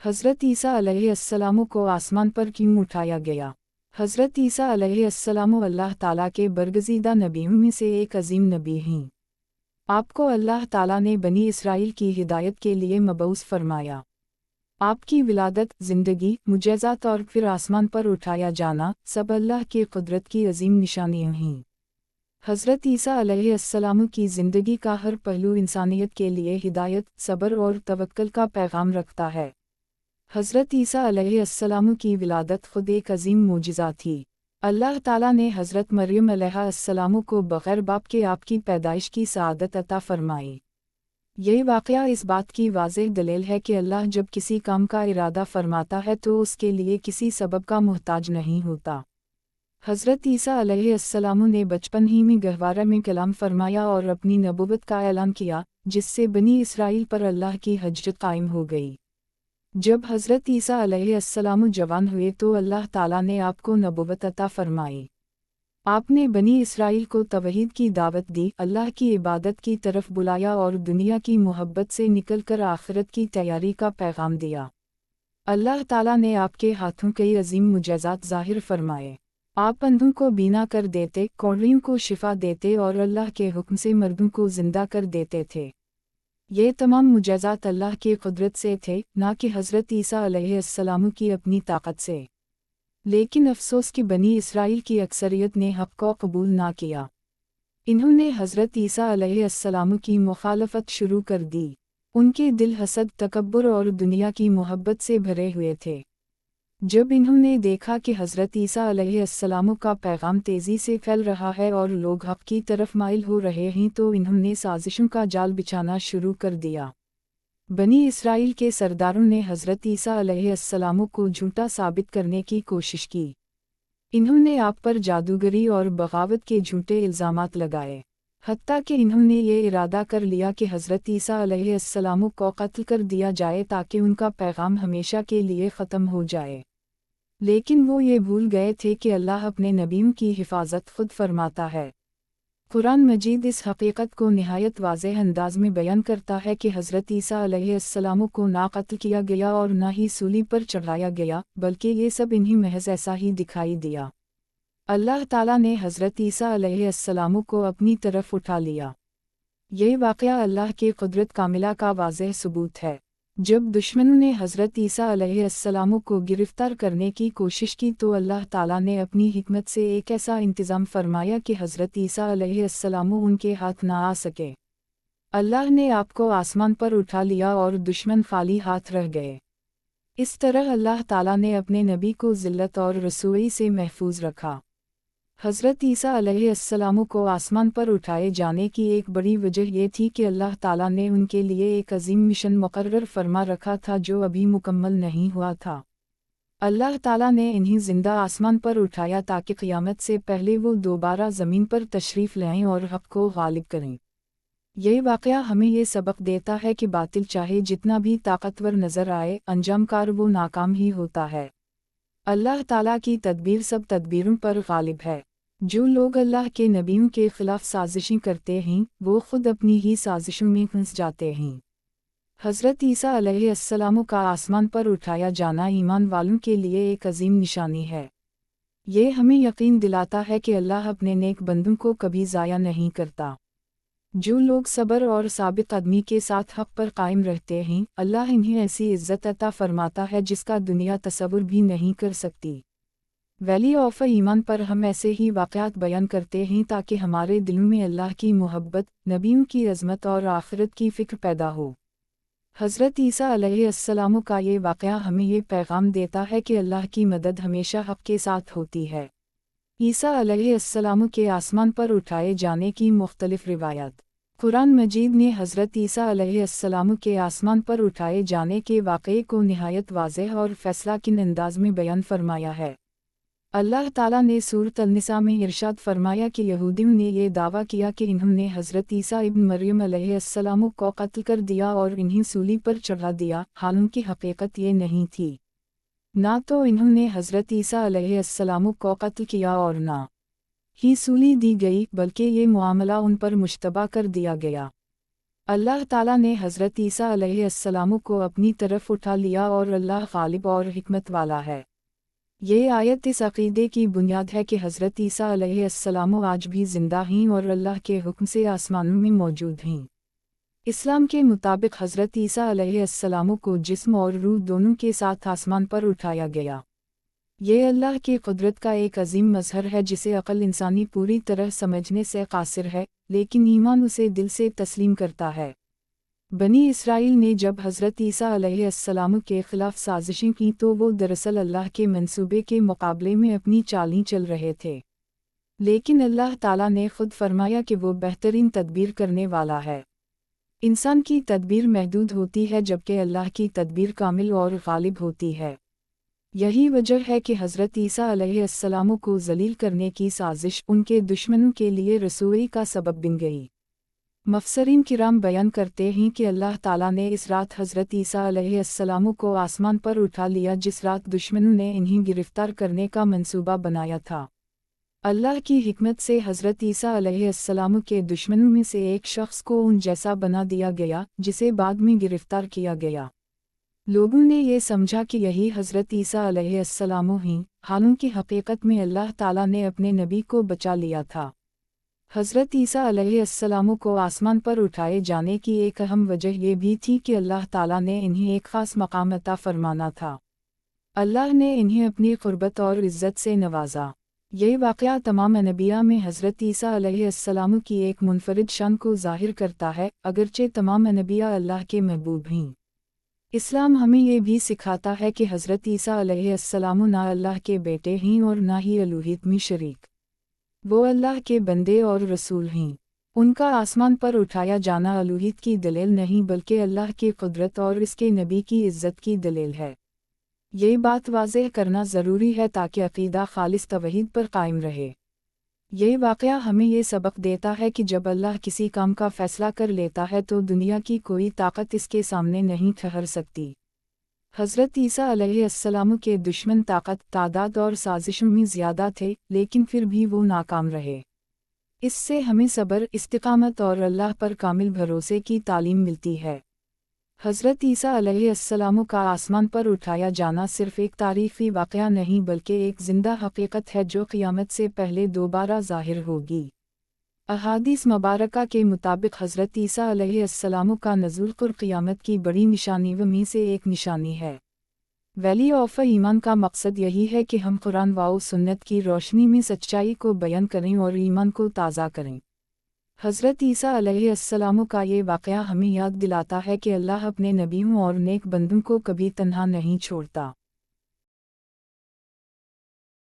हज़रत ईसा अलैहिस्सलाम को आसमान पर क्यों उठाया गया? हज़रत ईसा अलैहिस्सलाम अल्लाह ताला के बरगज़ीदा नबियों में से एक अजीम नबी हैं। आपको अल्लाह ताला ने बनी इसराइल की हिदायत के लिए मबऊस फरमाया। आपकी विलादत, ज़िंदगी, मुजज़ात और फिर आसमान पर उठाया जाना सब अल्लाह की कुदरत की अजीम निशानियाँ हैं। हज़रत ईसा अलैहिस्सलाम की ज़िंदगी का हर पहलू इंसानियत के लिए हिदायत, सब्र और तवक्कुल का पैगाम रखता है। हज़रत ईसा अलैहिस्सलाम की विलादत खुद एक अजीम मोजिज़ा थी। अल्लाह ताला ने हज़रत मरियम अलैहिस्सलाम को बग़ैर बाप के आपकी पैदाइश की सआदत अता फ़रमाई। यह वाक़या इस बात की वाज़ेह दलील है कि अल्लाह जब किसी काम का इरादा फ़रमाता है तो उसके लिए किसी सबब का मुहताज नहीं होता। हज़रत ईसा अलैहिस्सलाम ने बचपन ही में गहवारा में कलाम फ़रमाया और अपनी नबूवत का ऐलान किया, जिससे बनी इसराइल पर अल्लाह की हज्जत कायम हो गई। जब हज़रत ईसा अलैहिस्सलाम जवान हुए तो अल्लाह ताला ने आपको नबूवत अता फ़रमाई। आपने बनी इसराइल को तौहीद की दावत दी, अल्लाह की इबादत की तरफ बुलाया और दुनिया की मोहब्बत से निकलकर आखिरत की तैयारी का पैगाम दिया। अल्लाह ताला ने आपके हाथों कई अजीम मुजज़ात ज़ाहिर फरमाए। आप अंधों को बीना कर देते, कौड़ियों को शिफा देते और अल्लाह के हुक्म से मर्दों को जिंदा कर देते थे। ये तमाम मुजज़ात अल्लाह की कुदरत से थे, ना कि हज़रत ईसा अलैहिस्सलाम की अपनी ताकत से। लेकिन अफसोस कि बनी इसराइल की अक्सरियत ने हक़ को कबूल ना किया। इन्होंने हज़रत ईसा अलैहिस्सलाम की मुखालफत शुरू कर दी। उनके दिल हसद, तकब्बुर और दुनिया की मोहब्बत से भरे हुए थे। जब इन्होंने देखा कि हज़रत ईसा अलैहिस्सलाम का पैगाम तेज़ी से फैल रहा है और लोग हक़ की तरफ माइल हो रहे हैं तो इन्होंने साजिशों का जाल बिछाना शुरू कर दिया। बनी इसराइल के सरदारों ने हज़रत ईसा अलैहिस्सलाम को झूठा साबित करने की कोशिश की। इन्होंने आप पर जादूगरी और बगावत के झूठे इल्ज़ामात लगाए। हत्ता कि इन्होंने ये इरादा कर लिया कि हज़रत ईसा अलैहिस्सलाम को कत्ल कर दिया जाए ताकि उनका पैगाम हमेशा के लिए ख़त्म हो जाए। लेकिन वो ये भूल गए थे कि अल्लाह अपने नबियों की हिफाजत खुद फरमाता है। कुरान मजीद इस हकीकत को निहायत वाज़ेह अंदाज में बयान करता है कि हज़रत ईसा अलैहिस्सलाम को ना कत्ल किया गया और ना ही सूली पर चढ़ाया गया, बल्कि ये सब इन्हीं महज ऐसा ही दिखाई दिया। अल्लाह ताला ने हज़रत ईसा अलैहिस्सलाम को अपनी तरफ उठा लिया। यह वाक़या अल्लाह की कुदरत कामिला का वाज़ेह सबूत है। जब दुश्मनों ने हज़रत ईसा अलैहिस्सलाम को गिरफ्तार करने की कोशिश की तो अल्लाह ताला ने अपनी हिकमत से एक ऐसा इंतज़ाम फरमाया कि हज़रत ईसा अलैहिस्सलाम उनके हाथ ना आ सके। अल्लाह ने आपको आसमान पर उठा लिया और दुश्मन खाली हाथ रह गए। इस तरह अल्लाह ताला ने अपने नबी को ज़िल्लत और रसूई से महफूज रखा। हज़रत ईसा अलैहिस्सलाम को आसमान पर उठाए जाने की एक बड़ी वजह ये थी कि अल्लाह ताला ने उनके लिए एक अजीम मिशन मुकर्रर फरमा रखा था जो अभी मुकम्मल नहीं हुआ था। अल्लाह ताला ने इन्हें ज़िंदा आसमान पर उठाया ताकि क़यामत से पहले वो दोबारा ज़मीन पर तशरीफ़ लाएं और हक़ को गालिब करें। यह वाक़या हमें ये सबक देता है कि बातिल चाहे जितना भी ताकतवर नज़र आए, अंजामकार वो नाकाम ही होता है। अल्लाह ताला की तदबीर सब तदबीरों पर गालिब है। जो लोग अल्लाह के नबियों के ख़िलाफ़ साजिशें करते हैं वो ख़ुद अपनी ही साजिशों में फंस जाते हैं। हज़रत ईसा अलैहिस्सलाम का आसमान पर उठाया जाना ईमान वालों के लिए एक अजीम निशानी है। ये हमें यकीन दिलाता है कि अल्लाह अपने नेक बंदों को कभी ज़ाया नहीं करता। जो लोग सब्र और साबित कदमी के साथ हक़ पर कायम रहते हैं, अल्लाह इन्हें ऐसी इज़्ज़त अता फ़रमाता है जिसका दुनिया तसव्वुर भी नहीं कर सकती। वैली ऑफ ईमान पर हम ऐसे ही वाक़यात बयान करते हैं ताकि हमारे दिलों में अल्लाह की मोहब्बत, नबियों की अज़मत और आखिरत की फ़िक्र पैदा हो। हज़रत ईसा अलैहिस्सलाम का ये वाक़या हमें ये पैगाम देता है कि अल्लाह की मदद हमेशा हक़ के साथ होती है। ईसा अलैहिस्सलाम के आसमान पर उठाए जाने की मुख्तलिफ़ रिवायात। कुरान मजीद ने हज़रत ईसा अलैहिस्सलाम के आसमान पर उठाए जाने के वाक़ये को निहायत वाज़ेह और फ़ैसलाकुन अंदाज में बयान फरमाया है। अल्लाह ताला ने सूरत अन-निसा में इरशाद फरमाया कि यहूदियों ने ये दावा किया कि इन्होंने हज़रत ईसा इब्न मरियम अलैहिस्सलाम को कत्ल कर दिया और इन्हें सूली पर चढ़ा दिया, हालांकि हकीकत ये नहीं थी। ना तो इन्होंने हज़रत ईसा अलैहिस्सलाम को कत्ल किया और ना ही सूली दी गई, बल्कि ये मामला उन पर मुश्तबा कर दिया गया। अल्लाह ताला ने हज़रत ईसा अलैहिस्सलाम को अपनी तरफ उठा लिया और अल्लाह गालिब और हिकमत वाला है। ये आयत इस अक़ीदे की बुनियाद है कि हज़रत ईसा अलैहिस्सलाम आज भी ज़िंदा हैं और अल्लाह के हुक्म से आसमानों में मौजूद हैं। इस्लाम के मुताबिक हज़रत ईसा अलैहिस्सलाम को जिस्म और रूह दोनों के साथ आसमान पर उठाया गया। ये अल्लाह की कुदरत का एक अजीम मज़हर है जिसे अक़ल इंसानी पूरी तरह समझने से क़ासिर है, लेकिन ईमान उसे दिल से तस्लीम करता है। बनी इसराइल ने जब हज़रत ईसा अलैहिस्सलाम के ख़िलाफ़ साजिशें की तो वो दरअसल अल्लाह के मंसूबे के मुकाबले में अपनी चालें चल रहे थे। लेकिन अल्लाह ताला ने खुद फरमाया कि वो बेहतरीन तदबीर करने वाला है। इंसान की तदबीर महदूद होती है जबकि अल्लाह की तदबीर कामिल और गालिब होती है। यही वजह है कि हज़रत ईसा अलैहिस्सलाम को ज़लील करने की साजिश उनके दुश्मनों के लिए रसूई का सबब बन गई। मुफ़स्सिरीन किराम बयान करते हैं कि अल्लाह ताला ने इस रात हज़रत ईसा अलैहिस्सलाम को आसमान पर उठा लिया जिस रात दुश्मनों ने इन्हें गिरफ्तार करने का मंसूबा बनाया था। अल्लाह की हिकमत से हज़रत ईसा अलैहिस्सलाम के दुश्मनों में से एक शख्स को उन जैसा बना दिया गया जिसे बाद में गिरफ्तार किया गया। लोगों ने ये समझा कि यही हज़रत ईसा अलैहिस्सलाम हैं, हालांकि हकीकत में अल्लाह ताला ने अपने नबी को बचा लिया था। हज़रत ईसा अलैहिस्सलाम को आसमान पर उठाए जाने की एक अहम वजह ये भी थी कि अल्लाह ताला ने इन्हें एक ख़ास मकाम अता फरमाना था। अल्लाह ने इन्हें अपनी क़ुर्बत और इज़्ज़त से नवाजा। ये वाक़या तमाम नबिया में हज़रत ईसा अलैहिस्सलाम की एक मुनफरिद शान को ज़ाहिर करता है, अगरचे तमाम नबिया अल्लाह के महबूब हैं। इस्लाम हमें ये भी सिखाता है कि हज़रत ईसा अलैहिस्सलाम ना अल्लाह के बेटे हैं और ना ही अलूहियत में शरीक। वो अल्लाह के बंदे और रसूल हैं। उनका आसमान पर उठाया जाना अलूहियत की दलील नहीं बल्कि अल्लाह की कुदरत और इसके नबी की इज़्ज़त की दलील है। ये बात वाज़ेह करना ज़रूरी है ताकि अक़ीदा खालिस तौहीद पर कायम रहे। ये वाक़या हमें ये सबक देता है कि जब अल्लाह किसी काम का फ़ैसला कर लेता है तो दुनिया की कोई ताकत इसके सामने नहीं ठहर सकती। हज़रत ईसा अलैहिस्सलाम के दुश्मन ताकत, तादाद और साजिशों में ज़्यादा थे, लेकिन फिर भी वो नाकाम रहे। इससे हमें सब्र, इस्तिक़ामत और अल्लाह पर कामिल भरोसे की तालीम मिलती है। हज़रत ईसा अलैहिस्सलाम का आसमान पर उठाया जाना सिर्फ़ एक तारीख़ी वाक़या नहीं बल्कि एक ज़िंदा हक़ीक़त है जो क़ियामत से पहले दोबारा ज़ाहिर होगी। अहादीस मुबारका के मुताबिक हज़रत ईसा अलैहिस्सलाम का नज़ूल क़ियामत की बड़ी निशानियों में से एक निशानी है। वैली ऑफ़ ईमान का मकसद यही है कि हम कुरान व सुन्नत की रोशनी में सच्चाई को बयान करें और ईमान को ताज़ा करें। हज़रत ईसा अलैहिस्सलाम का ये वाक़या हमें याद दिलाता है कि अल्लाह अपने नबियों और नेक बंदों को कभी तन्हा नहीं छोड़ता।